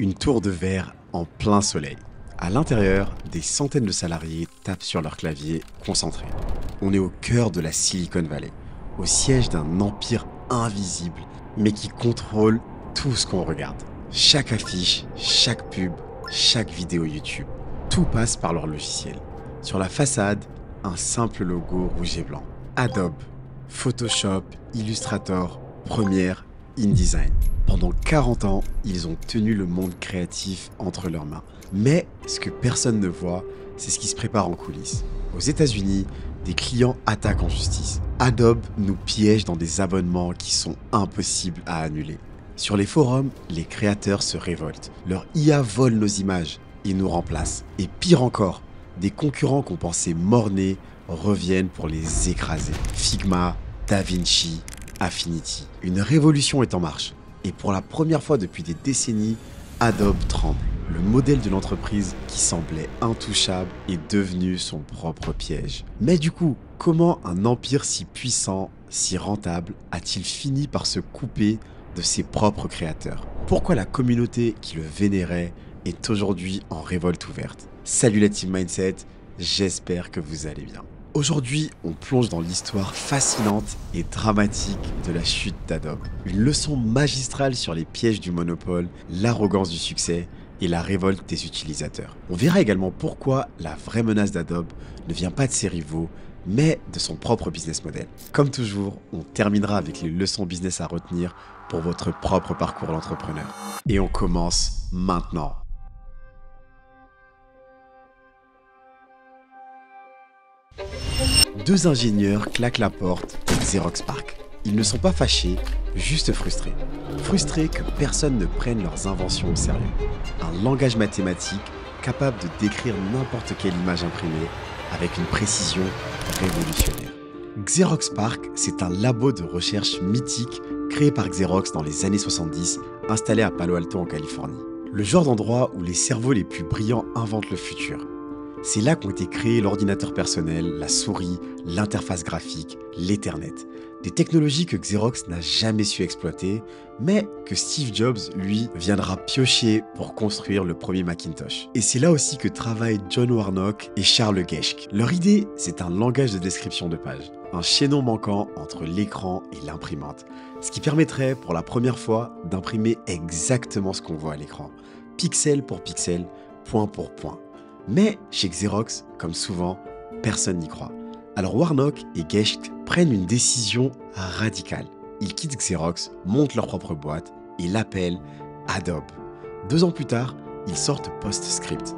Une tour de verre en plein soleil. À l'intérieur, des centaines de salariés tapent sur leur clavier concentrés. On est au cœur de la Silicon Valley, au siège d'un empire invisible, mais qui contrôle tout ce qu'on regarde. Chaque affiche, chaque pub, chaque vidéo YouTube, tout passe par leur logiciel. Sur la façade, un simple logo rouge et blanc. Adobe, Photoshop, Illustrator, Premiere, InDesign. Pendant 40 ans, ils ont tenu le monde créatif entre leurs mains. Mais ce que personne ne voit, c'est ce qui se prépare en coulisses. Aux États-Unis, des clients attaquent en justice. Adobe nous piège dans des abonnements qui sont impossibles à annuler. Sur les forums, les créateurs se révoltent. Leur IA vole nos images et nous remplace. Et pire encore, des concurrents qu'on pensait morts-nés reviennent pour les écraser. Figma, DaVinci, Affinity. Une révolution est en marche. Et pour la première fois depuis des décennies, Adobe tremble. Le modèle de l'entreprise qui semblait intouchable est devenu son propre piège. Mais du coup, comment un empire si puissant, si rentable, a-t-il fini par se couper de ses propres créateurs? Pourquoi la communauté qui le vénérait est aujourd'hui en révolte ouverte? Salut la Team Mindset, j'espère que vous allez bien. Aujourd'hui, on plonge dans l'histoire fascinante et dramatique de la chute d'Adobe. Une leçon magistrale sur les pièges du monopole, l'arrogance du succès et la révolte des utilisateurs. On verra également pourquoi la vraie menace d'Adobe ne vient pas de ses rivaux, mais de son propre business model. Comme toujours, on terminera avec les leçons business à retenir pour votre propre parcours d'entrepreneur. Et on commence maintenant. Deux ingénieurs claquent la porte de Xerox PARC. Ils ne sont pas fâchés, juste frustrés. Frustrés que personne ne prenne leurs inventions au sérieux. Un langage mathématique capable de décrire n'importe quelle image imprimée avec une précision révolutionnaire. Xerox PARC, c'est un labo de recherche mythique créé par Xerox dans les années 70, installé à Palo Alto en Californie. Le genre d'endroit où les cerveaux les plus brillants inventent le futur. C'est là qu'ont été créés l'ordinateur personnel, la souris, l'interface graphique, l'Ethernet. Des technologies que Xerox n'a jamais su exploiter, mais que Steve Jobs, lui, viendra piocher pour construire le premier Macintosh. Et c'est là aussi que travaillent John Warnock et Charles Geschke. Leur idée, c'est un langage de description de page, un chaînon manquant entre l'écran et l'imprimante, ce qui permettrait pour la première fois d'imprimer exactement ce qu'on voit à l'écran, pixel pour pixel, point pour point. Mais chez Xerox, comme souvent, personne n'y croit. Alors Warnock et Geschke prennent une décision radicale. Ils quittent Xerox, montent leur propre boîte et l'appellent Adobe. 2 ans plus tard, ils sortent PostScript,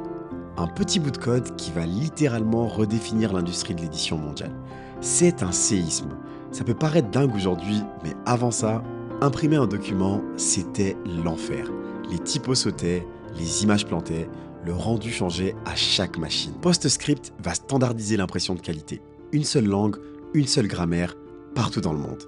un petit bout de code qui va littéralement redéfinir l'industrie de l'édition mondiale. C'est un séisme. Ça peut paraître dingue aujourd'hui, mais avant ça, imprimer un document, c'était l'enfer. Les typos sautaient, les images plantaient, le rendu changeait à chaque machine. PostScript va standardiser l'impression de qualité. Une seule langue, une seule grammaire, partout dans le monde.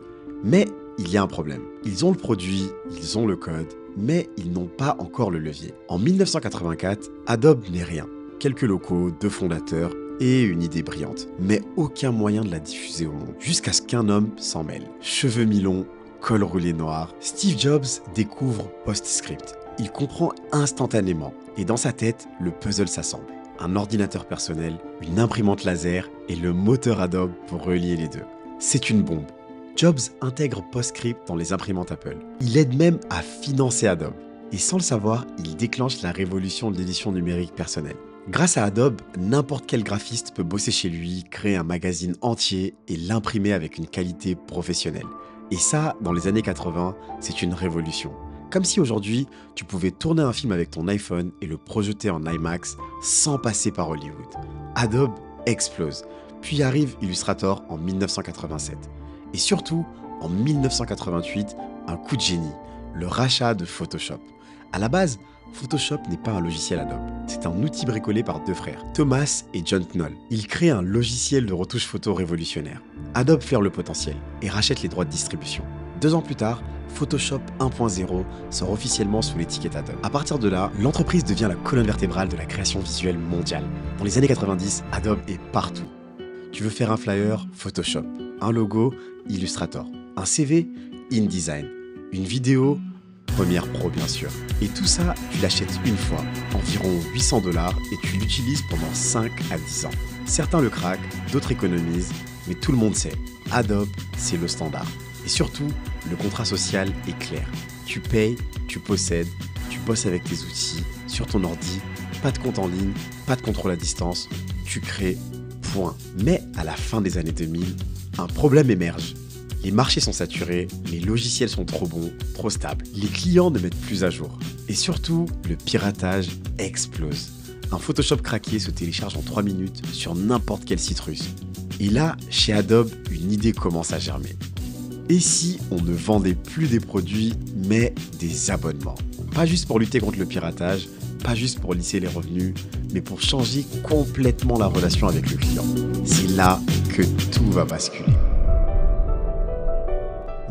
Mais il y a un problème. Ils ont le produit, ils ont le code, mais ils n'ont pas encore le levier. En 1984, Adobe n'est rien. Quelques locaux, 2 fondateurs et une idée brillante. Mais aucun moyen de la diffuser au monde. Jusqu'à ce qu'un homme s'en mêle. Cheveux mi-longs, col roulé noir, Steve Jobs découvre PostScript. Il comprend instantanément. Et dans sa tête, le puzzle s'assemble. Un ordinateur personnel, une imprimante laser et le moteur Adobe pour relier les deux. C'est une bombe. Jobs intègre PostScript dans les imprimantes Apple. Il aide même à financer Adobe. Et sans le savoir, il déclenche la révolution de l'édition numérique personnelle. Grâce à Adobe, n'importe quel graphiste peut bosser chez lui, créer un magazine entier et l'imprimer avec une qualité professionnelle. Et ça, dans les années 80, c'est une révolution. Comme si aujourd'hui, tu pouvais tourner un film avec ton iPhone et le projeter en IMAX sans passer par Hollywood. Adobe explose, puis arrive Illustrator en 1987. Et surtout, en 1988, un coup de génie, le rachat de Photoshop. À la base, Photoshop n'est pas un logiciel Adobe, c'est un outil bricolé par 2 frères, Thomas et John Knoll. Ils créent un logiciel de retouche photo révolutionnaire. Adobe flaire le potentiel et rachète les droits de distribution. 2 ans plus tard, Photoshop 1.0 sort officiellement sous l'étiquette Adobe. À partir de là, l'entreprise devient la colonne vertébrale de la création visuelle mondiale. Dans les années 90, Adobe est partout. Tu veux faire un flyer? Photoshop. Un logo? Illustrator. Un CV? InDesign. Une vidéo? Premiere Pro bien sûr. Et tout ça, tu l'achètes une fois, environ 800 $, et tu l'utilises pendant 5 à 10 ans. Certains le craquent, d'autres économisent, mais tout le monde sait, Adobe, c'est le standard. Et surtout, le contrat social est clair. Tu payes, tu possèdes, tu bosses avec tes outils, sur ton ordi, pas de compte en ligne, pas de contrôle à distance, tu crées, point. Mais à la fin des années 2000, un problème émerge. Les marchés sont saturés, les logiciels sont trop bons, trop stables. Les clients ne mettent plus à jour. Et surtout, le piratage explose. Un Photoshop craqué se télécharge en 3 minutes sur n'importe quel site russe. Et là, chez Adobe, une idée commence à germer. Et si on ne vendait plus des produits, mais des abonnements? Pas juste pour lutter contre le piratage, pas juste pour lisser les revenus, mais pour changer complètement la relation avec le client. C'est là que tout va basculer.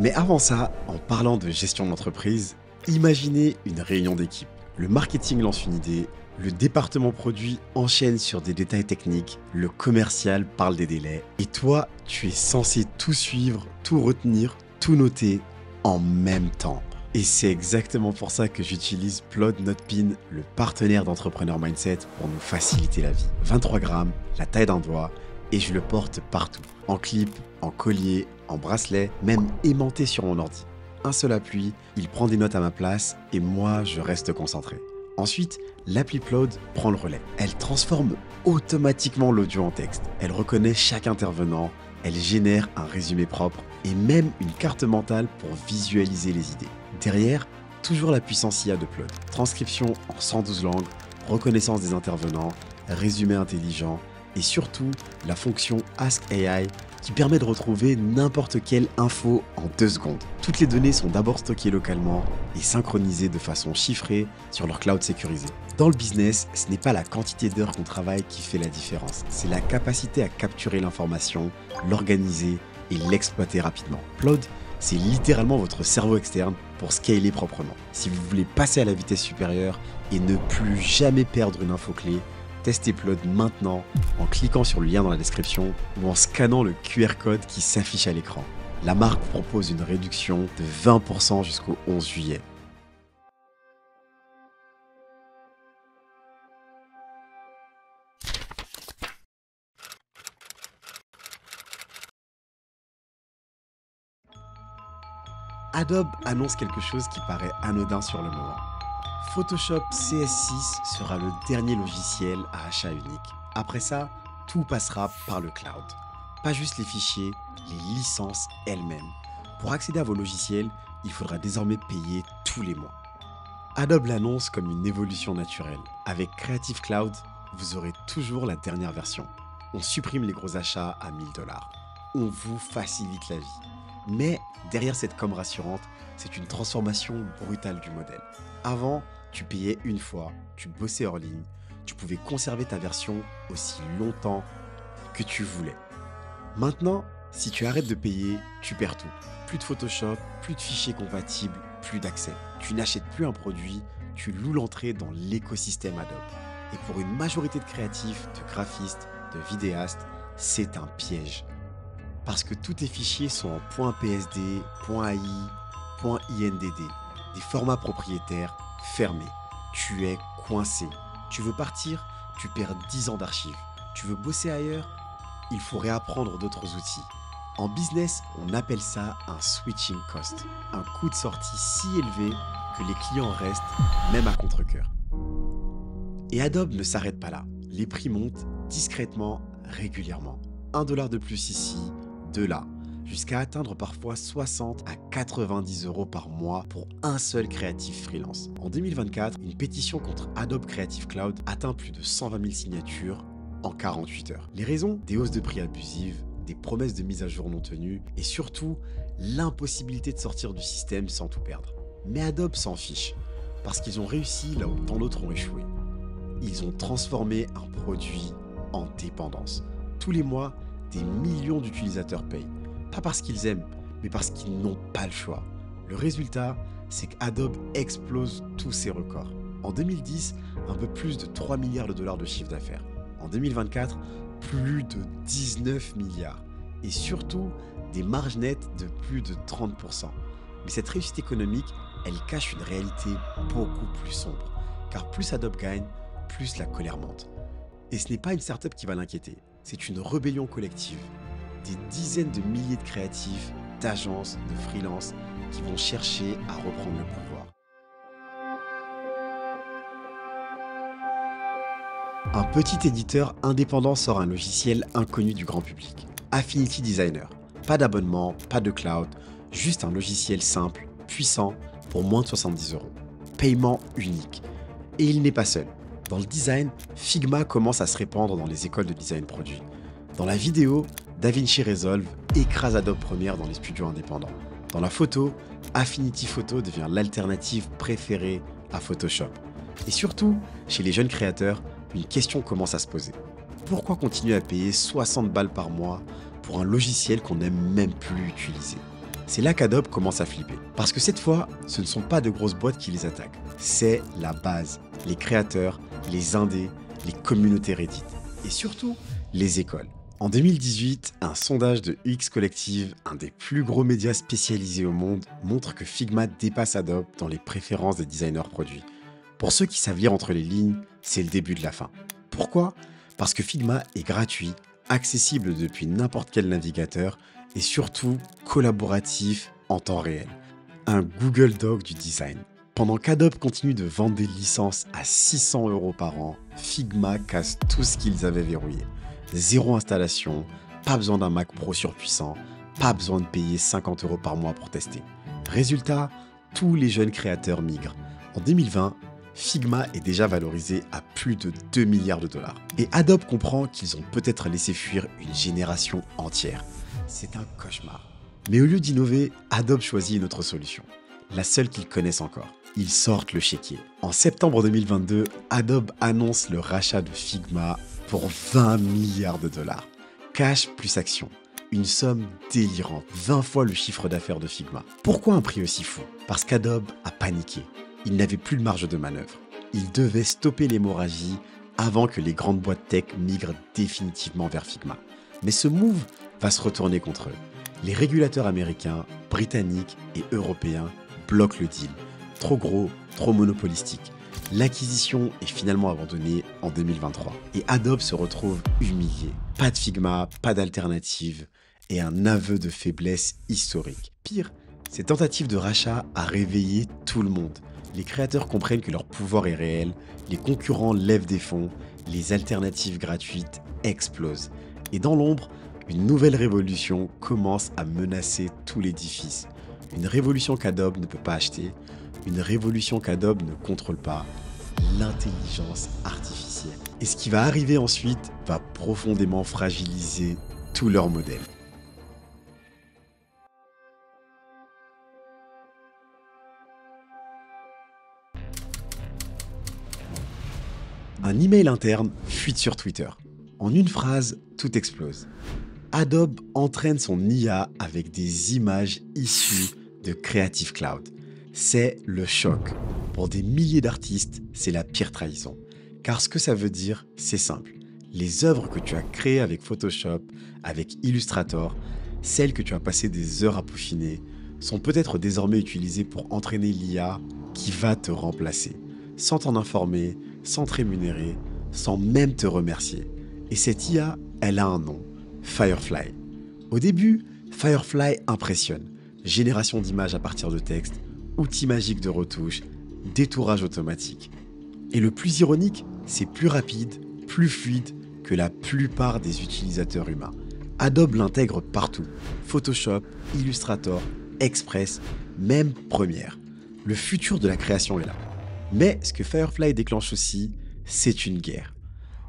Mais avant ça, en parlant de gestion d'entreprise, imaginez une réunion d'équipe. Le marketing lance une idée, le département produit enchaîne sur des détails techniques, le commercial parle des délais, et toi, tu es censé tout suivre, tout retenir, tout noter en même temps. Et c'est exactement pour ça que j'utilise Plod Notepin, le partenaire d'Entrepreneur Mindset, pour nous faciliter la vie. 23 grammes, la taille d'un doigt, et je le porte partout. En clip, en collier, en bracelet, même aimanté sur mon ordi. Un seul appui, il prend des notes à ma place, et moi, je reste concentré. Ensuite, l'appli Plod prend le relais. Elle transforme automatiquement l'audio en texte. Elle reconnaît chaque intervenant, elle génère un résumé propre et même une carte mentale pour visualiser les idées. Derrière, toujours la puissance IA de Plod. Transcription en 112 langues, reconnaissance des intervenants, résumé intelligent et surtout la fonction Ask AI qui permet de retrouver n'importe quelle info en 2 secondes. Toutes les données sont d'abord stockées localement et synchronisées de façon chiffrée sur leur cloud sécurisé. Dans le business, ce n'est pas la quantité d'heures qu'on travaille qui fait la différence, c'est la capacité à capturer l'information, l'organiser et l'exploiter rapidement. Plod, c'est littéralement votre cerveau externe pour scaler proprement. Si vous voulez passer à la vitesse supérieure et ne plus jamais perdre une info clé, testez Plod maintenant en cliquant sur le lien dans la description ou en scannant le QR code qui s'affiche à l'écran. La marque propose une réduction de 20% jusqu'au 11 juillet. Adobe annonce quelque chose qui paraît anodin sur le moment. Photoshop CS6 sera le dernier logiciel à achat unique. Après ça, tout passera par le cloud. Pas juste les fichiers, les licences elles-mêmes. Pour accéder à vos logiciels, il faudra désormais payer tous les mois. Adobe l'annonce comme une évolution naturelle. Avec Creative Cloud, vous aurez toujours la dernière version. On supprime les gros achats à 1000 $. On vous facilite la vie. Mais derrière cette com rassurante, c'est une transformation brutale du modèle. Avant, tu payais une fois, tu bossais hors ligne, tu pouvais conserver ta version aussi longtemps que tu voulais. Maintenant, si tu arrêtes de payer, tu perds tout. Plus de Photoshop, plus de fichiers compatibles, plus d'accès. Tu n'achètes plus un produit, tu loues l'entrée dans l'écosystème Adobe. Et pour une majorité de créatifs, de graphistes, de vidéastes, c'est un piège. Parce que tous tes fichiers sont en .psd, .ai, .indd, des formats propriétaires fermés. Tu es coincé. Tu veux partir, tu perds 10 ans d'archives. Tu veux bosser ailleurs, il faut réapprendre d'autres outils. En business, on appelle ça un switching cost, un coût de sortie si élevé que les clients restent même à contre-cœur. Et Adobe ne s'arrête pas là. Les prix montent discrètement, régulièrement. 1 $ de plus ici, de là, jusqu'à atteindre parfois 60 à 90 € par mois pour un seul créatif freelance. En 2024, une pétition contre Adobe Creative Cloud atteint plus de 120 000 signatures en 48 heures. Les raisons? Des hausses de prix abusives, des promesses de mise à jour non tenues et surtout l'impossibilité de sortir du système sans tout perdre. Mais Adobe s'en fiche, parce qu'ils ont réussi là où tant d'autres ont échoué. Ils ont transformé un produit en dépendance. Tous les mois, des millions d'utilisateurs payent. Pas parce qu'ils aiment, mais parce qu'ils n'ont pas le choix. Le résultat, c'est qu'Adobe explose tous ses records. En 2010, un peu plus de 3 milliards de dollars de chiffre d'affaires. En 2024, plus de 19 milliards. Et surtout, des marges nettes de plus de 30%. Mais cette réussite économique elle cache une réalité beaucoup plus sombre. Car plus Adobe gagne, plus la colère monte. Et ce n'est pas une startup qui va l'inquiéter, c'est une rébellion collective. Des dizaines de milliers de créatifs, d'agences, de freelances qui vont chercher à reprendre le pouvoir. Un petit éditeur indépendant sort un logiciel inconnu du grand public. Affinity Designer. Pas d'abonnement, pas de cloud, juste un logiciel simple, puissant, pour moins de 70 €. Paiement unique. Et il n'est pas seul. Dans le design, Figma commence à se répandre dans les écoles de design produit. Dans la vidéo, DaVinci Resolve écrase Adobe Premiere dans les studios indépendants. Dans la photo, Affinity Photo devient l'alternative préférée à Photoshop. Et surtout, chez les jeunes créateurs, une question commence à se poser. Pourquoi continuer à payer 60 balles par mois pour un logiciel qu'on n'aime même plus utiliser? C'est là qu'Adobe commence à flipper. Parce que cette fois, ce ne sont pas de grosses boîtes qui les attaquent. C'est la base, les créateurs, les indés, les communautés Reddit. Et surtout, les écoles. En 2018, un sondage de UX Collective, un des plus gros médias spécialisés au monde, montre que Figma dépasse Adobe dans les préférences des designers produits. Pour ceux qui savent lire entre les lignes, c'est le début de la fin. Pourquoi ? Parce que Figma est gratuit, accessible depuis n'importe quel navigateur et surtout collaboratif en temps réel. Un Google Doc du design. Pendant qu'Adobe continue de vendre des licences à 600 € par an, Figma casse tout ce qu'ils avaient verrouillé. Zéro installation, pas besoin d'un Mac Pro surpuissant, pas besoin de payer 50 € par mois pour tester. Résultat, tous les jeunes créateurs migrent. En 2020, Figma est déjà valorisé à plus de 2 milliards $. Et Adobe comprend qu'ils ont peut-être laissé fuir une génération entière. C'est un cauchemar. Mais au lieu d'innover, Adobe choisit une autre solution. La seule qu'ils connaissent encore. Ils sortent le chéquier. En septembre 2022, Adobe annonce le rachat de Figma pour 20 milliards $. Cash plus action. Une somme délirante, 20 fois le chiffre d'affaires de Figma. Pourquoi un prix aussi fou ? Parce qu'Adobe a paniqué. Il n'avait plus de marge de manœuvre. Il devait stopper l'hémorragie avant que les grandes boîtes tech migrent définitivement vers Figma. Mais ce move va se retourner contre eux. Les régulateurs américains, britanniques et européens bloquent le deal. Trop gros, trop monopolistique. L'acquisition est finalement abandonnée en 2023. Et Adobe se retrouve humilié. Pas de Figma, pas d'alternative et un aveu de faiblesse historique. Pire, cette tentative de rachat a réveillé tout le monde. Les créateurs comprennent que leur pouvoir est réel, les concurrents lèvent des fonds, les alternatives gratuites explosent. Et dans l'ombre, une nouvelle révolution commence à menacer tout l'édifice. Une révolution qu'Adobe ne peut pas acheter, une révolution qu'Adobe ne contrôle pas, l'intelligence artificielle. Et ce qui va arriver ensuite va profondément fragiliser tout leur modèle. Un email interne fuite sur Twitter. En une phrase, tout explose. Adobe entraîne son IA avec des images issues de Creative Cloud. C'est le choc. Pour des milliers d'artistes, c'est la pire trahison. Car ce que ça veut dire, c'est simple. Les œuvres que tu as créées avec Photoshop, avec Illustrator, celles que tu as passé des heures à peaufiner, sont peut-être désormais utilisées pour entraîner l'IA qui va te remplacer, sans t'en informer, sans te rémunérer, sans même te remercier. Et cette IA, elle a un nom, Firefly. Au début, Firefly impressionne. Génération d'images à partir de texte, outils magiques de retouche, détourage automatique. Et le plus ironique, c'est plus rapide, plus fluide que la plupart des utilisateurs humains. Adobe l'intègre partout. Photoshop, Illustrator, Express, même Premiere. Le futur de la création est là. Mais ce que Firefly déclenche aussi, c'est une guerre.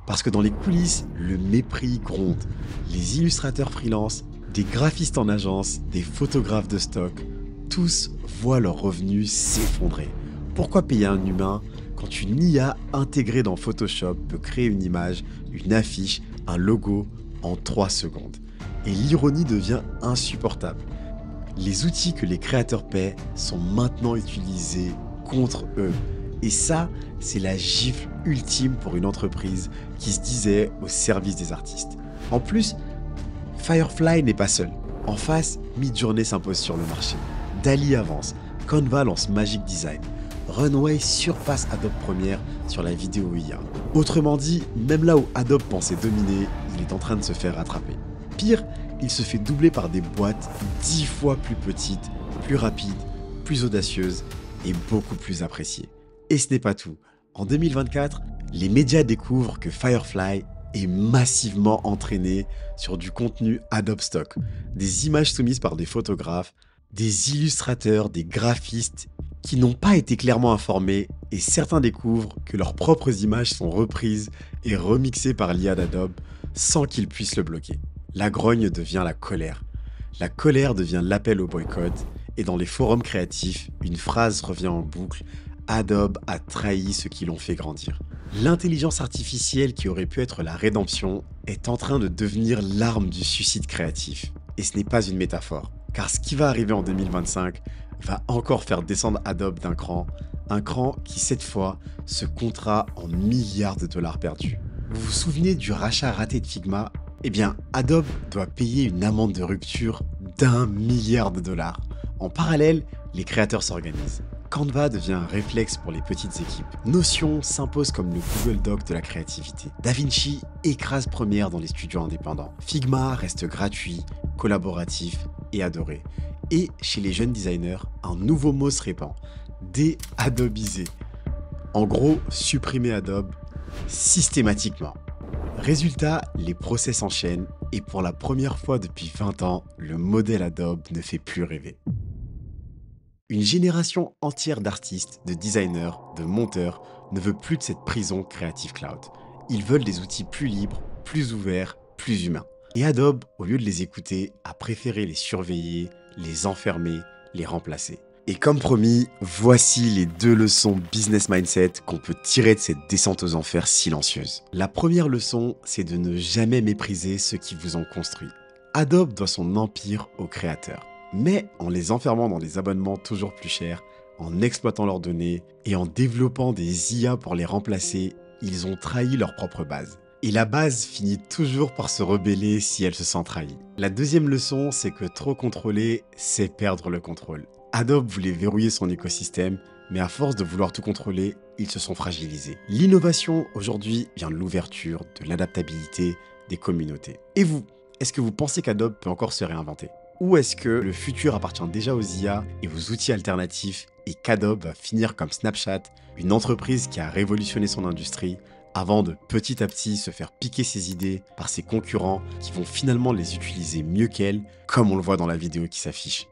Parce que dans les coulisses, le mépris gronde. Les illustrateurs freelance, des graphistes en agence, des photographes de stock, tous voient leurs revenus s'effondrer. Pourquoi payer un humain quand une IA intégrée dans Photoshop peut créer une image, une affiche, un logo en 3 secondes? Et l'ironie devient insupportable. Les outils que les créateurs paient sont maintenant utilisés contre eux. Et ça, c'est la gifle ultime pour une entreprise qui se disait au service des artistes. En plus, Firefly n'est pas seul. En face, Midjourney s'impose sur le marché. DALL-E avance. Canva lance Magic Design. Runway surpasse Adobe Premiere sur la vidéo IA. Autrement dit, même là où Adobe pensait dominer, il est en train de se faire rattraper. Pire, il se fait doubler par des boîtes 10 fois plus petites, plus rapides, plus audacieuses et beaucoup plus appréciées. Et ce n'est pas tout. En 2024, les médias découvrent que Firefly est massivement entraîné sur du contenu Adobe Stock, des images soumises par des photographes, des illustrateurs, des graphistes qui n'ont pas été clairement informés et certains découvrent que leurs propres images sont reprises et remixées par l'IA d'Adobe sans qu'ils puissent le bloquer. La grogne devient la colère. La colère devient l'appel au boycott et dans les forums créatifs, une phrase revient en boucle: Adobe a trahi ceux qui l'ont fait grandir. L'intelligence artificielle qui aurait pu être la rédemption est en train de devenir l'arme du suicide créatif. Et ce n'est pas une métaphore, car ce qui va arriver en 2025 va encore faire descendre Adobe d'un cran, un cran qui cette fois se comptera en milliards de dollars perdus. Vous vous souvenez du rachat raté de Figma? Eh bien, Adobe doit payer une amende de rupture d'1 milliard de dollars. En parallèle, les créateurs s'organisent. Canva devient un réflexe pour les petites équipes. Notion s'impose comme le Google Doc de la créativité. DaVinci écrase Premiere dans les studios indépendants. Figma reste gratuit, collaboratif et adoré. Et chez les jeunes designers, un nouveau mot se répand: dé-adobiser. En gros, supprimer Adobe systématiquement. Résultat, les procès s'enchaînent et pour la première fois depuis 20 ans, le modèle Adobe ne fait plus rêver. Une génération entière d'artistes, de designers, de monteurs ne veut plus de cette prison Creative Cloud. Ils veulent des outils plus libres, plus ouverts, plus humains. Et Adobe, au lieu de les écouter, a préféré les surveiller, les enfermer, les remplacer. Et comme promis, voici les 2 leçons business mindset qu'on peut tirer de cette descente aux enfers silencieuse. La première leçon, c'est de ne jamais mépriser ceux qui vous ont construit. Adobe doit son empire aux créateurs. Mais en les enfermant dans des abonnements toujours plus chers, en exploitant leurs données et en développant des IA pour les remplacer, ils ont trahi leur propre base. Et la base finit toujours par se rebeller si elle se sent trahie. La deuxième leçon, c'est que trop contrôler, c'est perdre le contrôle. Adobe voulait verrouiller son écosystème, mais à force de vouloir tout contrôler, ils se sont fragilisés. L'innovation, aujourd'hui, vient de l'ouverture, de l'adaptabilité, des communautés. Et vous, est-ce que vous pensez qu'Adobe peut encore se réinventer? Ou est-ce que le futur appartient déjà aux IA et aux outils alternatifs et qu'Adobe va finir comme Snapchat, une entreprise qui a révolutionné son industrie, avant de petit à petit se faire piquer ses idées par ses concurrents qui vont finalement les utiliser mieux qu'elle, comme on le voit dans la vidéo qui s'affiche?